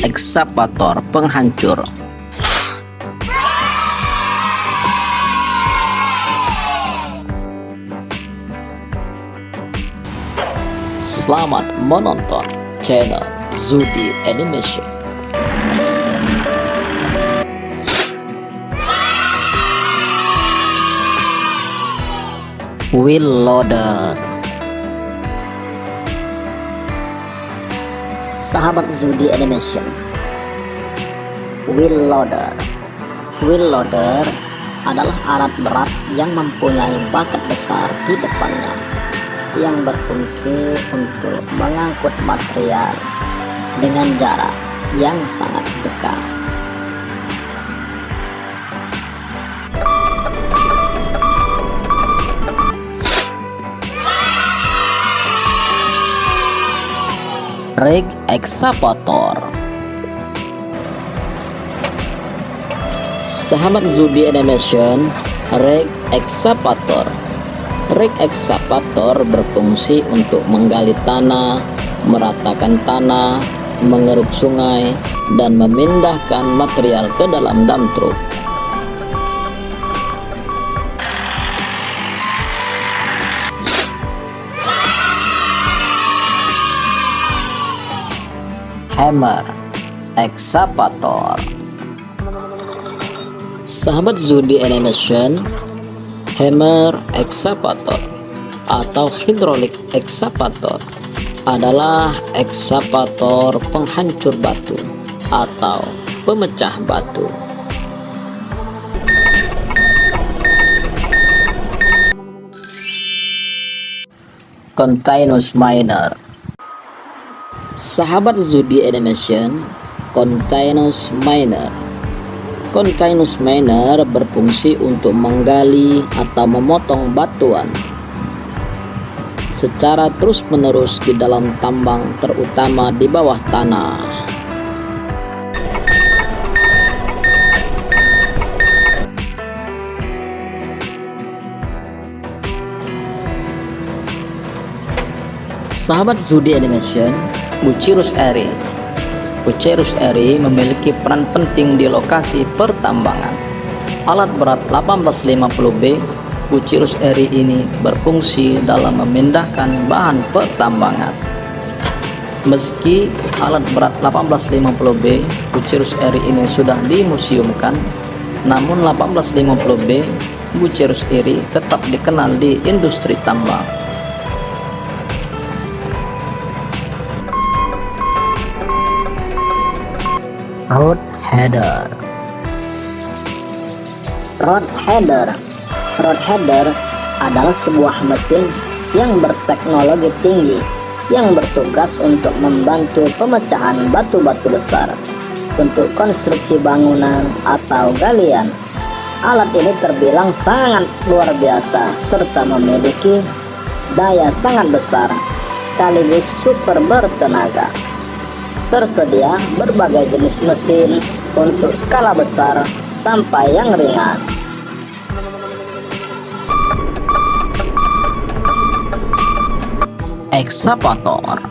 ekskavator penghancur. Selamat menonton channel Zudi Animation. Wheel loader. Sahabat Zudi Animation. Wheel loader. Wheel loader adalah alat berat yang mempunyai bakat besar di depannya, yang berfungsi untuk mengangkut material dengan jarak yang sangat dekat. Rig ekskavator. Sahabat Zudi Animation, rig ekskavator. Rig ekskavator berfungsi untuk menggali tanah, meratakan tanah, mengeruk sungai, dan memindahkan material ke dalam dump truck. Hammer ekskavator. Sahabat Zudi Animation, hammer ekskavator atau hidrolik ekskavator adalah ekskavator penghancur batu atau pemecah batu. Continuous miner. Sahabat Zudi Animation, continuous miner. Continuous miner berfungsi untuk menggali atau memotong batuan secara terus-menerus di dalam tambang, terutama di bawah tanah. Sahabat Zudi Animation, Bucyrus Erie. Bucyrus Erie memiliki peran penting di lokasi pertambangan. Alat berat 1850B Bucyrus Erie ini berfungsi dalam memindahkan bahan pertambangan. Meski alat berat 1850B Bucyrus Erie ini sudah dimuseumkan, namun 1850B Bucyrus Erie tetap dikenal di industri tambang. Road header. Road header. Road header adalah sebuah mesin yang berteknologi tinggi yang bertugas untuk membantu pemecahan batu-batu besar untuk konstruksi bangunan atau galian. Alat ini terbilang sangat luar biasa serta memiliki daya sangat besar sekaligus super bertenaga. Tersedia berbagai jenis mesin untuk skala besar sampai yang ringan. Ekskavator.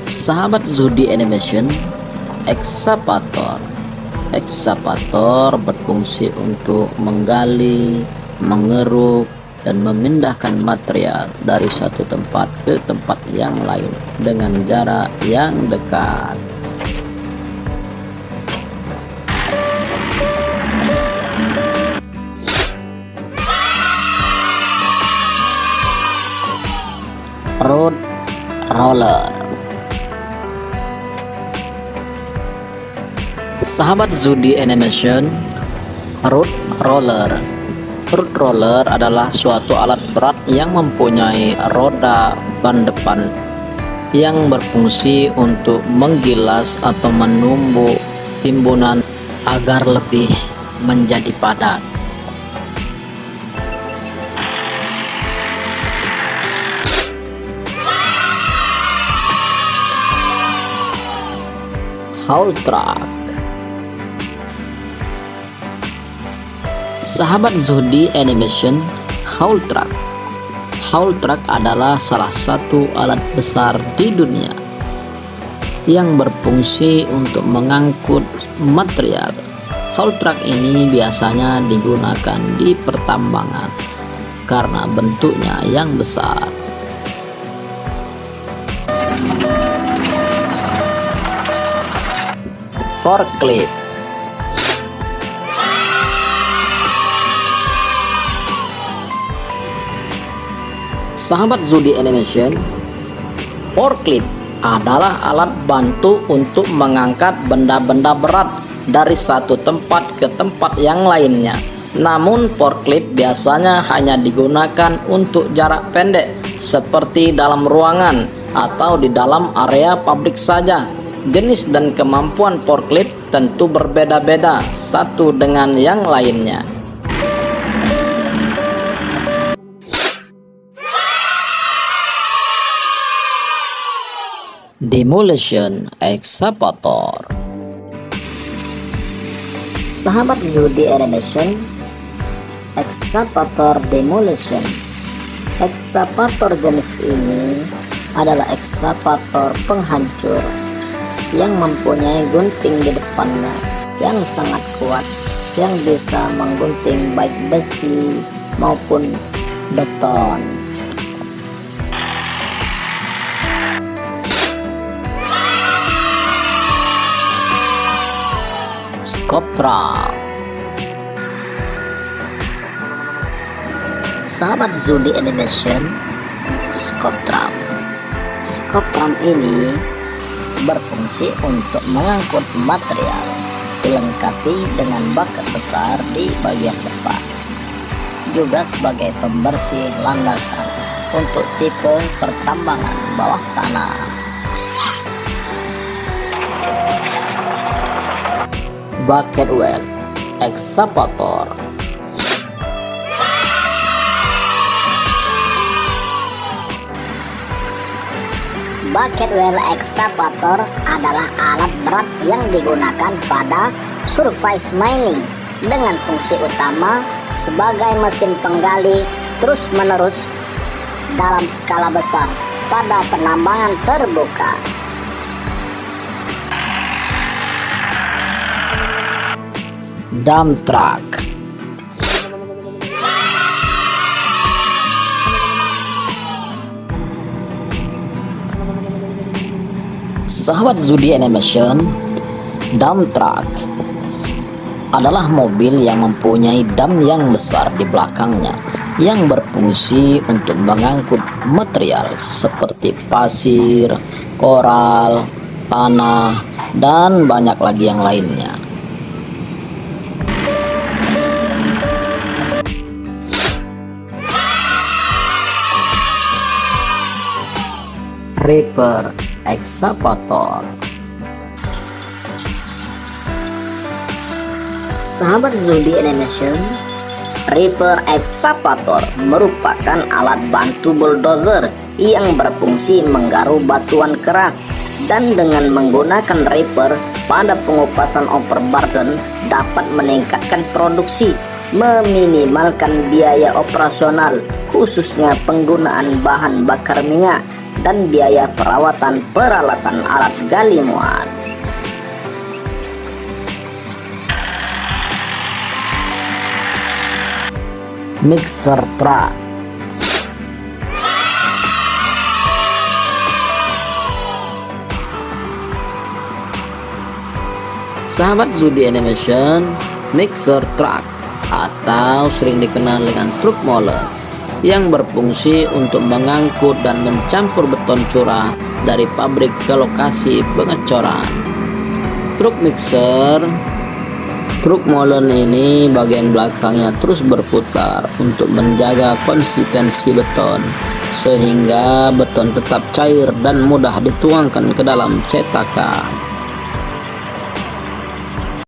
Sahabat Zudi Animation, ekskavator. Ekskavator berfungsi untuk menggali, mengeruk, dan memindahkan material dari satu tempat ke tempat yang lain dengan jarak yang dekat. Road roller. Sahabat Zudi Animation, road roller. Road roller adalah suatu alat berat yang mempunyai roda ban depan yang berfungsi untuk menggilas atau menumbuk timbunan agar lebih menjadi padat. Haul truck. Sahabat Zudi Animation, haul truck. Haul truck adalah salah satu alat besar di dunia yang berfungsi untuk mengangkut material. Haul truck ini biasanya digunakan di pertambangan karena bentuknya yang besar. Forklift. Sahabat Zudi Animation, forklift adalah alat bantu untuk mengangkat benda-benda berat dari satu tempat ke tempat yang lainnya. Namun forklift biasanya hanya digunakan untuk jarak pendek seperti dalam ruangan atau di dalam area pabrik saja. Jenis dan kemampuan forklift tentu berbeda-beda satu dengan yang lainnya. Demolition excavator. Sahabat Zudi Animation, excavator demolition. Excavator jenis ini adalah excavator penghancur yang mempunyai gunting di depannya yang sangat kuat, yang bisa menggunting baik besi maupun beton. Scoop truck. Sahabat Zudi Animation, scoop drum. Scoop drum ini berfungsi untuk mengangkut material, dilengkapi dengan bucket besar di bagian depan, juga sebagai pembersih landasan untuk tipe pertambangan bawah tanah. Bucket well excavator. Bucket well excavator adalah alat berat yang digunakan pada surface mining dengan fungsi utama sebagai mesin penggali terus-menerus dalam skala besar pada penambangan terbuka. Dump truck. Sahabat Zudi Animation, dump truck adalah mobil yang mempunyai dam yang besar di belakangnya yang berfungsi untuk mengangkut material seperti pasir, koral, tanah, dan banyak lagi yang lainnya. Reaper excavator. Sahabat Zudi Animation, Reaper excavator merupakan alat bantu bulldozer yang berfungsi menggaruk batuan keras, dan dengan menggunakan Reaper pada pengupasan overburden dapat meningkatkan produksi, meminimalkan biaya operasional khususnya penggunaan bahan bakar minyak dan biaya perawatan peralatan alat gali muat. Mixer truck. Sahabat Zudi Animation, mixer truck atau sering dikenal dengan truk molen yang berfungsi untuk mengangkut dan mencampur beton curah dari pabrik ke lokasi pengecoran. Truk molen ini bagian belakangnya terus berputar untuk menjaga konsistensi beton sehingga beton tetap cair dan mudah dituangkan ke dalam cetakan.